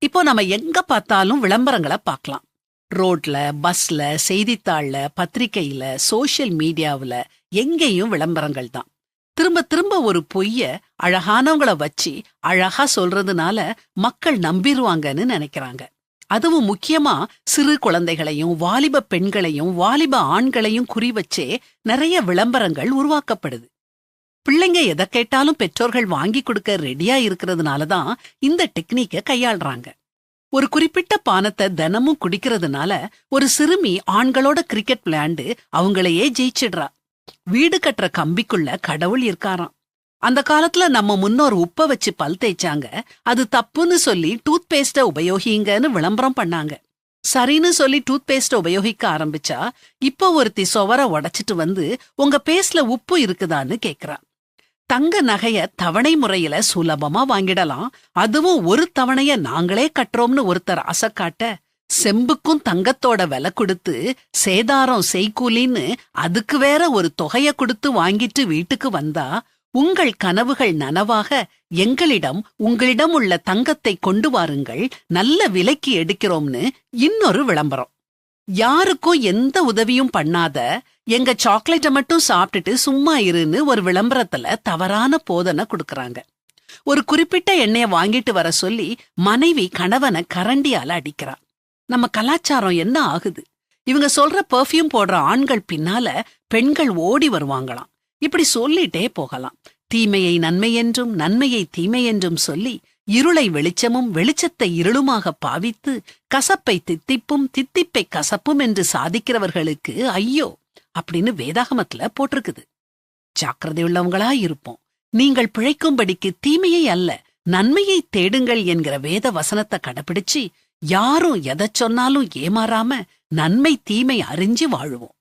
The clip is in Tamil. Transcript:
இப்போ நம்ம எங்க பார்த்தாலும் விளம்பரங்களை பார்க்கலாம். ரோட்ல, பஸ்ல, செய்தித்தாள்ல, பத்திரிக்கையில, சோஷியல் மீடியாவுல எங்கேயும் விளம்பரங்கள் தான். திரும்ப திரும்ப ஒரு பொய்ய அழகானவங்கள வச்சு அழகா சொல்றதுனால மக்கள் நம்பிருவாங்கன்னு நினைக்கிறாங்க. அதுவும் முக்கியமா சிறு குழந்தைகளையும் வாலிப பெண்களையும் வாலிப ஆண்களையும் குறி வச்சே நிறைய விளம்பரங்கள் உருவாக்கப்படுது. பிள்ளைங்க எதை கேட்டாலும் பெற்றோர்கள் வாங்கி கொடுக்க ரெடியா இருக்கிறதுனாலதான் இந்த டெக்னிக்க கையாள்றாங்க. ஒரு குறிப்பிட்ட பானத்தை தினமும் குடிக்கிறதுனால ஒரு சிறுமி ஆண்களோட கிரிக்கெட் விளையாண்டு அவங்களையே ஜெயிச்சிடுறா. வீடு கட்டுற கம்பிக்குள்ள கடவுள் இருக்காராம். அந்த காலத்துல நம்ம முன்னோர் உப்ப வச்சு பல் தேய்ச்சாங்க, அது தப்புன்னு சொல்லி டூத் பேஸ்ட உபயோகிங்கன்னு விளம்பரம் பண்ணாங்க. சரின்னு சொல்லி டூத் பேஸ்ட உபயோகிக்க ஆரம்பிச்சா இப்ப ஒருத்தி சுவர உடைச்சிட்டு வந்து உங்க பேஸ்ட்ல உப்பு இருக்குதான்னு கேக்குறா. தங்க நகைய தவணை முறையில சுலபமா வாங்கிடலாம், அதுவும் ஒரு தவணைய நாங்களே கட்டுறோம்னு ஒருத்தர் ஆசை காட்ட, செம்புக்கும் தங்கத்தோட விலை கொடுத்து சேதாரம் செய்கூலின்னு அதுக்கு வேற ஒரு தொகைய கொடுத்து வாங்கிட்டு வீட்டுக்கு வந்தா உங்கள் கனவுகள் நனவாக உங்களிடம் உள்ள தங்கத்தை கொண்டு வாருங்கள், நல்ல விலைக்கு எடுக்கிறோம்னு இன்னொரு விளம்பரம். யாருக்கும் எந்த உதவியும் பண்ணாத எங்க சாக்லேட்டை மட்டும் சாப்பிட்டுட்டு சும்மா இருன்னு ஒரு விளம்பரத்துல தவறான போதனை கொடுக்கறாங்க. ஒரு குறிப்பிட்ட எண்ணெய வாங்கிட்டு வர சொல்லி மனைவி கணவனை கரண்டியால அடிக்கிறா. நம்ம கலாச்சாரம் என்ன ஆகுது? இவங்க சொல்ற பெர்ஃப்யூம் போடுற ஆண்கள் பின்னால பெண்கள் ஓடி வருவாங்களாம். இப்படி சொல்லிட்டே போகலாம். தீமையை நன்மை என்றும் நன்மையை தீமை என்றும் சொல்லி இருளை வெளிச்சமும் வெளிச்சத்தை இருளுமாக பாவித்து கசப்பை தித்திப்பும் தித்திப்பை கசப்பும் என்று சாதிக்கிறவர்களுக்கு ஐயோ அப்படின்னு வேதாகமத்துல போட்டிருக்குது. ஜாக்கிரதையுள்ளவங்களா இருப்போம். நீங்கள் பிழைக்கும்படிக்கு தீமையை அல்ல நன்மையை தேடுங்கள் என்கிற வேத வசனத்தை கடைபிடிச்சு யாரும் எதை சொன்னாலும் ஏமாறாம நன்மை தீமை அறிஞ்சு வாழுவோம்.